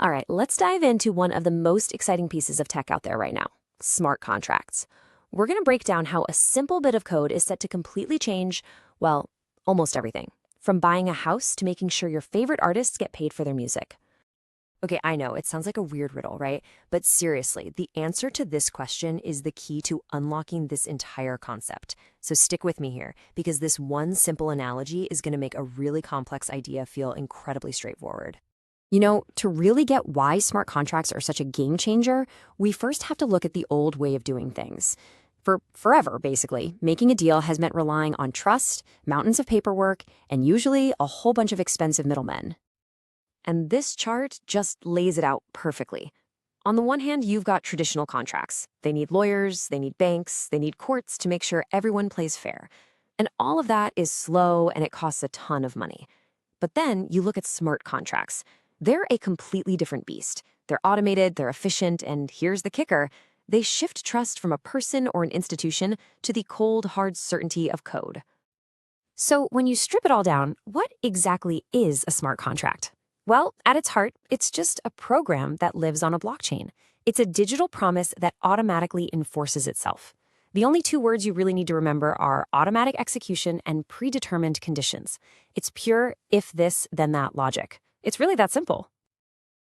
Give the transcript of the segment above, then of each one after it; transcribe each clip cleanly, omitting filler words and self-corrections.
All right, let's dive into one of the most exciting pieces of tech out there right now, smart contracts. We're going to break down how a simple bit of code is set to completely change, well, almost everything, from buying a house to making sure your favorite artists get paid for their music. Okay, I know, it sounds like a weird riddle, right? But seriously, the answer to this question is the key to unlocking this entire concept. So stick with me here, because this one simple analogy is going to make a really complex idea feel incredibly straightforward. To really get why smart contracts are such a game changer, we first have to look at the old way of doing things. For forever, basically, making a deal has meant relying on trust, mountains of paperwork, and usually a whole bunch of expensive middlemen. And this chart just lays it out perfectly. On the one hand, you've got traditional contracts. They need lawyers, they need banks, they need courts to make sure everyone plays fair. And all of that is slow and it costs a ton of money. But then you look at smart contracts. They're a completely different beast. They're automated, they're efficient, and here's the kicker. They shift trust from a person or an institution to the cold, hard certainty of code. So when you strip it all down, what exactly is a smart contract? Well, at its heart, it's just a program that lives on a blockchain. It's a digital promise that automatically enforces itself. The only two words you really need to remember are automatic execution and predetermined conditions. It's pure if this, then that logic. It's really that simple.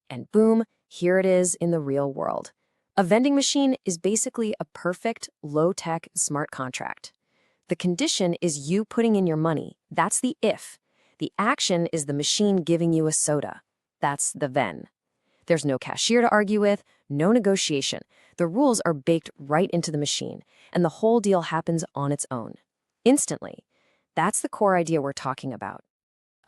And boom, here it is in the real world. A vending machine is basically a perfect, low-tech smart contract. The condition is you putting in your money. That's the if. The action is the machine giving you a soda. That's the then. There's no cashier to argue with, no negotiation. The rules are baked right into the machine, and the whole deal happens on its own. Instantly. That's the core idea we're talking about.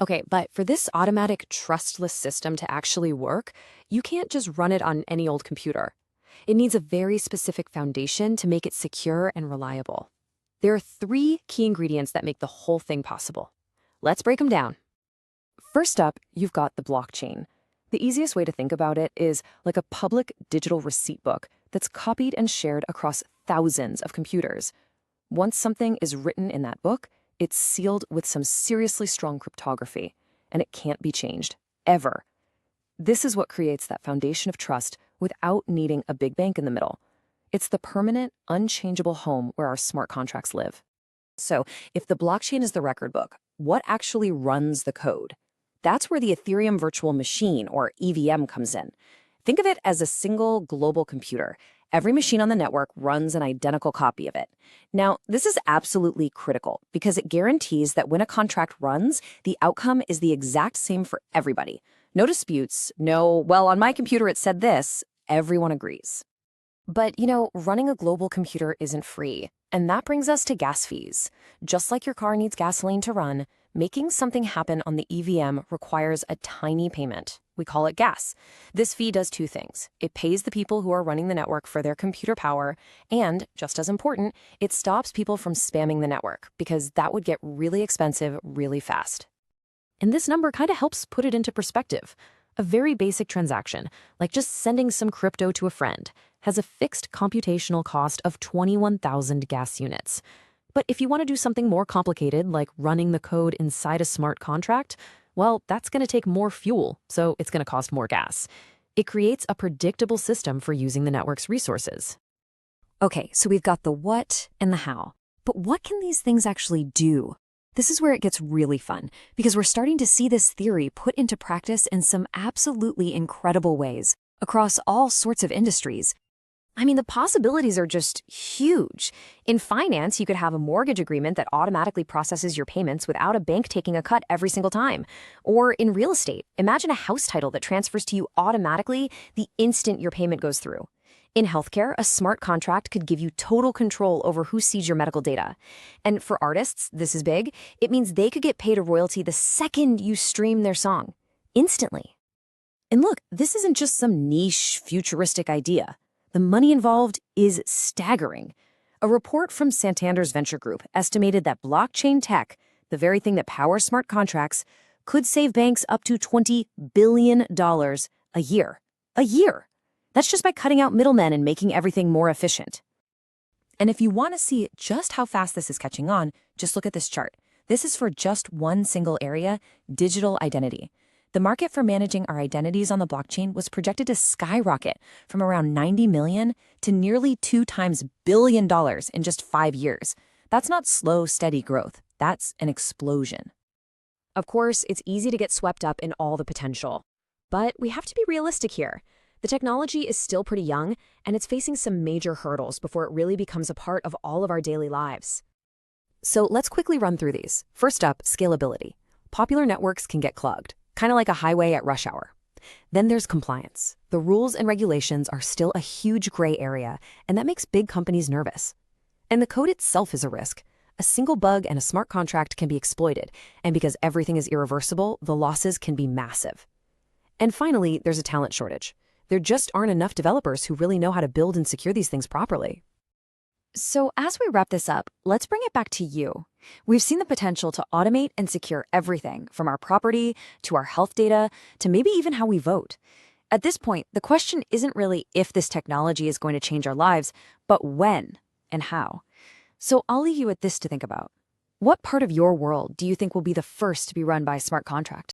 Okay, but for this automatic, trustless system to actually work, you can't just run it on any old computer. It needs a very specific foundation to make it secure and reliable. There are three key ingredients that make the whole thing possible. Let's break them down. First up, you've got the blockchain. The easiest way to think about it is like a public digital receipt book that's copied and shared across thousands of computers. Once something is written in that book, it's sealed with some seriously strong cryptography, and it can't be changed, ever. This is what creates that foundation of trust without needing a big bank in the middle. It's the permanent, unchangeable home where our smart contracts live. So, if the blockchain is the record book, what actually runs the code? That's where the Ethereum virtual machine, or EVM, comes in. Think of it as a single global computer. Every machine on the network runs an identical copy of it. Now, this is absolutely critical because it guarantees that when a contract runs, the outcome is the exact same for everybody. No disputes, no, well, on my computer it said this, everyone agrees. But, running a global computer isn't free. And that brings us to gas fees. Just like your car needs gasoline to run, making something happen on the EVM requires a tiny payment. We call it gas. This fee does two things. It pays the people who are running the network for their computer power, and, just as important, it stops people from spamming the network, because that would get really expensive really fast. And this number kind of helps put it into perspective. A very basic transaction, like just sending some crypto to a friend, has a fixed computational cost of 21,000 gas units. But if you want to do something more complicated, like running the code inside a smart contract, well, that's going to take more fuel, so it's going to cost more gas. It creates a predictable system for using the network's resources. Okay, so we've got the what and the how. But what can these things actually do? This is where it gets really fun, because we're starting to see this theory put into practice in some absolutely incredible ways, across all sorts of industries. I mean, the possibilities are just huge. In finance, you could have a mortgage agreement that automatically processes your payments without a bank taking a cut every single time. Or in real estate, imagine a house title that transfers to you automatically the instant your payment goes through. In healthcare, a smart contract could give you total control over who sees your medical data. And for artists, this is big, it means they could get paid a royalty the second you stream their song, instantly. And look, this isn't just some niche, futuristic idea. The money involved is staggering. A report from Santander's venture group estimated that blockchain tech, the very thing that powers smart contracts, could save banks up to $20 billion a year. A year! That's just by cutting out middlemen and making everything more efficient. And if you want to see just how fast this is catching on, just look at this chart. This is for just one single area, digital identity. The market for managing our identities on the blockchain was projected to skyrocket from around 90 million to nearly 2 times billion dollars in just 5 years. That's not slow, steady growth. That's an explosion. Of course, it's easy to get swept up in all the potential. But we have to be realistic here. The technology is still pretty young, and it's facing some major hurdles before it really becomes a part of all of our daily lives. So let's quickly run through these. First up, scalability. Popular networks can get clogged, kind of like a highway at rush hour. Then there's compliance. The rules and regulations are still a huge gray area, and that makes big companies nervous. And the code itself is a risk. A single bug and a smart contract can be exploited, and because everything is irreversible, the losses can be massive. And finally, there's a talent shortage. There just aren't enough developers who really know how to build and secure these things properly. So as we wrap this up, let's bring it back to you. We've seen the potential to automate and secure everything from our property to our health data to maybe even how we vote. At this point, the question isn't really if this technology is going to change our lives, but when and how. So I'll leave you with this to think about. What part of your world do you think will be the first to be run by a smart contract?